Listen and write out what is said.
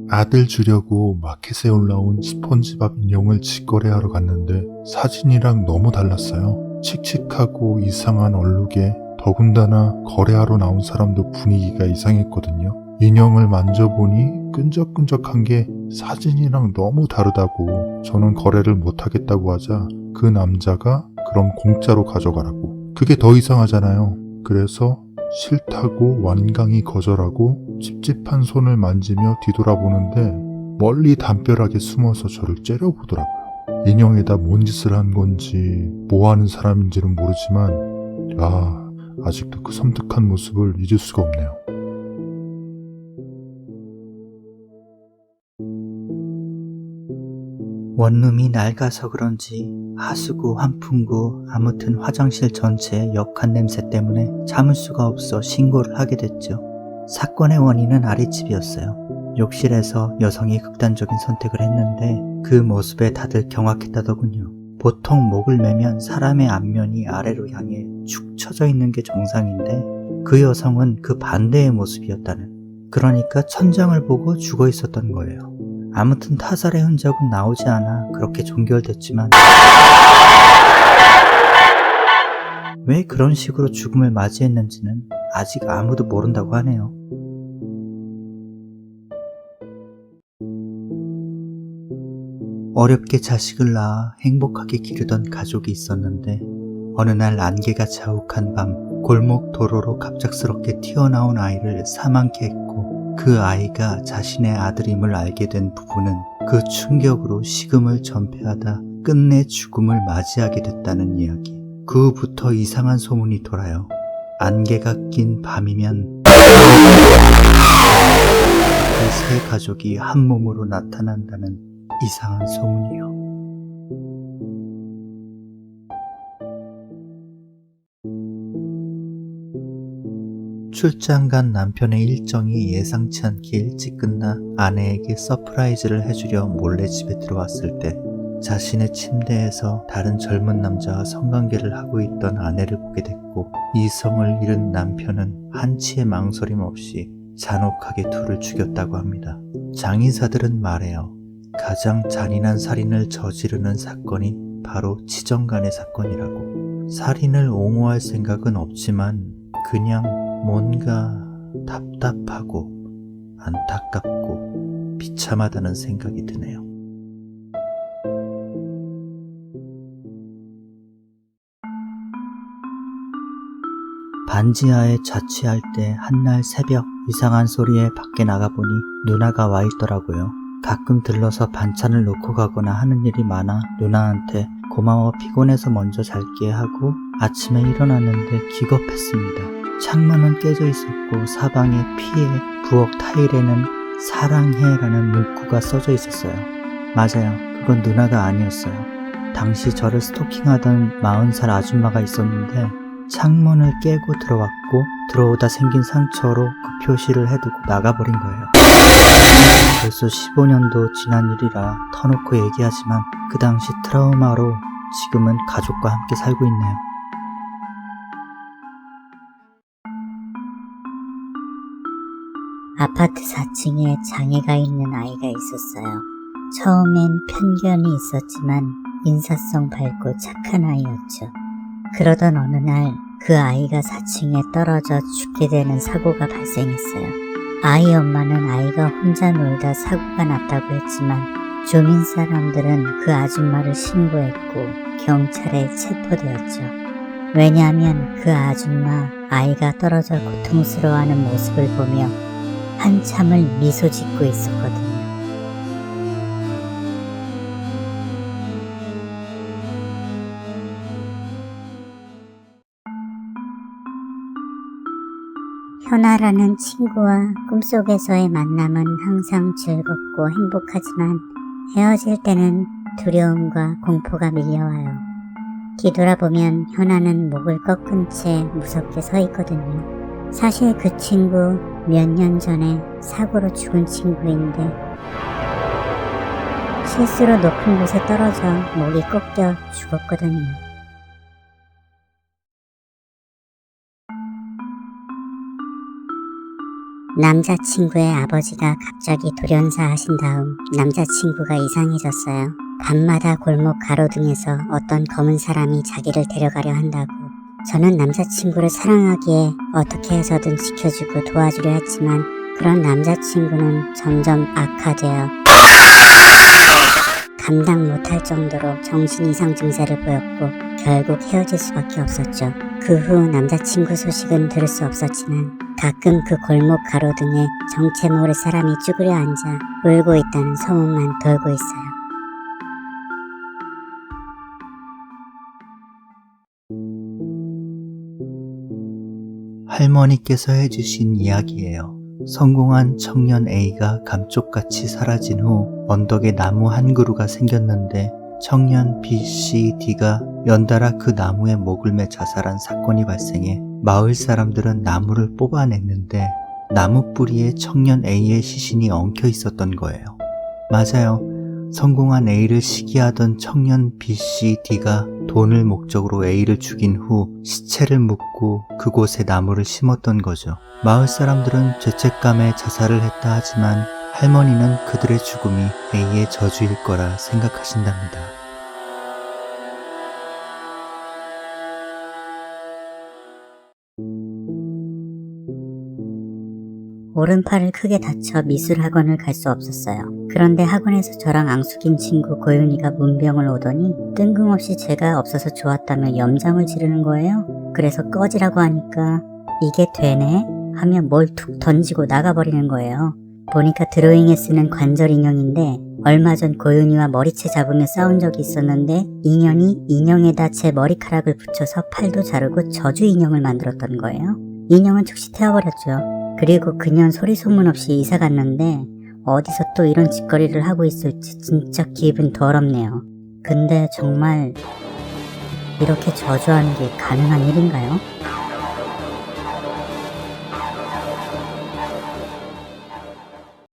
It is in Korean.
아들 주려고 마켓에 올라온 스폰지밥 인형을 직거래하러 갔는데 사진이랑 너무 달랐어요. 칙칙하고 이상한 얼룩에 더군다나 거래하러 나온 사람도 분위기가 이상했거든요. 인형을 만져보니 끈적끈적한 게 사진이랑 너무 다르다고 저는 거래를 못하겠다고 하자 그 남자가 그럼 공짜로 가져가라고. 그게 더 이상하잖아요. 그래서 싫다고 완강히 거절하고 찝찝한 손을 만지며 뒤돌아보는데 멀리 담벼락에 숨어서 저를 째려보더라고요. 인형에다 뭔 짓을 한 건지 뭐 하는 사람인지는 모르지만 아직도 그 섬뜩한 모습을 잊을 수가 없네요. 원룸이 낡아서 그런지 하수구, 환풍구, 아무튼 화장실 전체의 역한 냄새 때문에 참을 수가 없어 신고를 하게 됐죠. 사건의 원인은 아랫집이었어요. 욕실에서 여성이 극단적인 선택을 했는데 그 모습에 다들 경악했다더군요. 보통 목을 매면 사람의 앞면이 아래로 향해 축 처져 있는 게 정상인데 그 여성은 그 반대의 모습이었다는, 그러니까 천장을 보고 죽어 있었던 거예요. 아무튼 타살의 흔적은 나오지 않아 그렇게 종결됐지만 왜 그런 식으로 죽음을 맞이했는지는 아직 아무도 모른다고 하네요. 어렵게 자식을 낳아 행복하게 기르던 가족이 있었는데 어느 날 안개가 자욱한 밤 골목 도로로 갑작스럽게 튀어나온 아이를 사망케 했고, 그 아이가 자신의 아들임을 알게 된 부부는 그 충격으로 식음을 전폐하다 끝내 죽음을 맞이하게 됐다는 이야기. 그 후부터 이상한 소문이 돌아요. 안개가 낀 밤이면 그 세 가족이 한 몸으로 나타난다는 이상한 소문이요. 출장 간 남편의 일정이 예상치 않게 일찍 끝나 아내에게 서프라이즈를 해주려 몰래 집에 들어왔을 때 자신의 침대에서 다른 젊은 남자와 성관계를 하고 있던 아내를 보게 됐고, 이성을 잃은 남편은 한치의 망설임 없이 잔혹하게 둘을 죽였다고 합니다. 장의사들은 말해요. 가장 잔인한 살인을 저지르는 사건이 바로 치정간의 사건이라고. 살인을 옹호할 생각은 없지만 그냥 뭔가 답답하고 안타깝고 비참하다는 생각이 드네요. 반지하에 자취할 때 한날 새벽 이상한 소리에 밖에 나가보니 누나가 와 있더라고요. 가끔 들러서 반찬을 놓고 가거나 하는 일이 많아 누나한테 고마워, 피곤해서 먼저 잘게 하고 아침에 일어났는데 기겁했습니다. 창문은 깨져 있었고 사방에 피에, 부엌 타일에는 사랑해라는 문구가 써져 있었어요. 맞아요, 그건 누나가 아니었어요. 당시 저를 스토킹하던 40살 아줌마가 있었는데 창문을 깨고 들어왔고 들어오다 생긴 상처로 그 표시를 해두고 나가버린 거예요. 벌써 15년도 지난 일이라 터놓고 얘기하지만 그 당시 트라우마로 지금은 가족과 함께 살고 있네요. 아파트 4층에 장애가 있는 아이가 있었어요. 처음엔 편견이 있었지만 인사성 밝고 착한 아이였죠. 그러던 어느 날 그 아이가 4층에 떨어져 죽게 되는 사고가 발생했어요. 아이 엄마는 아이가 혼자 놀다 사고가 났다고 했지만 주민 사람들은 그 아줌마를 신고했고 경찰에 체포되었죠. 왜냐하면 그 아줌마 아이가 떨어져 고통스러워하는 모습을 보며 한참을 미소 짓고 있었거든요. 현아라는 친구와 꿈속에서의 만남은 항상 즐겁고 행복하지만 헤어질 때는 두려움과 공포가 밀려와요. 뒤돌아보면 현아는 목을 꺾은 채 무섭게 서 있거든요. 사실 그 친구 몇 년 전에 사고로 죽은 친구인데 실수로 높은 곳에 떨어져 목이 꺾여 죽었거든요. 남자친구의 아버지가 갑자기 돌연사 하신 다음 남자친구가 이상해졌어요. 밤마다 골목 가로등에서 어떤 검은 사람이 자기를 데려가려 한다고. 저는 남자친구를 사랑하기에 어떻게 해서든 지켜주고 도와주려 했지만 그런 남자친구는 점점 악화되어 감당 못할 정도로 정신 이상 증세를 보였고 결국 헤어질 수밖에 없었죠. 그 후 남자친구 소식은 들을 수 없었지만 가끔 그 골목 가로등에 정체 모를 사람이 쭈그려 앉아 울고 있다는 소문만 돌고 있어요. 할머니께서 해주신 이야기예요. 성공한 청년 A가 감쪽같이 사라진 후 언덕에 나무 한 그루가 생겼는데 청년 B, C, D가 연달아 그 나무에 목을 매 자살한 사건이 발생해 마을 사람들은 나무를 뽑아냈는데 나무 뿌리에 청년 A의 시신이 엉켜 있었던 거예요. 맞아요. 성공한 A를 시기하던 청년 B, C, D가 돈을 목적으로 A를 죽인 후 시체를 묻고 그곳에 나무를 심었던 거죠. 마을 사람들은 죄책감에 자살을 했다 하지만 할머니는 그들의 죽음이 A의 저주일 거라 생각하신답니다. 오른팔을 크게 다쳐 미술학원을 갈 수 없었어요. 그런데 학원에서 저랑 앙숙인 친구 고윤이가 문병을 오더니 뜬금없이 제가 없어서 좋았다며 염장을 지르는 거예요. 그래서 꺼지라고 하니까 이게 되네? 하며 뭘 툭 던지고 나가버리는 거예요. 보니까 드로잉에 쓰는 관절 인형인데 얼마 전 고윤이와 머리채 잡으며 싸운 적이 있었는데 인연이 인형에다 제 머리카락을 붙여서 팔도 자르고 저주 인형을 만들었던 거예요. 인형은 즉시 태워버렸죠. 그리고 그년 소리 소문 없이 이사 갔는데 어디서 또 이런 짓거리를 하고 있을지 진짜 기분 더럽네요. 근데 정말 이렇게 저주하는 게 가능한 일인가요?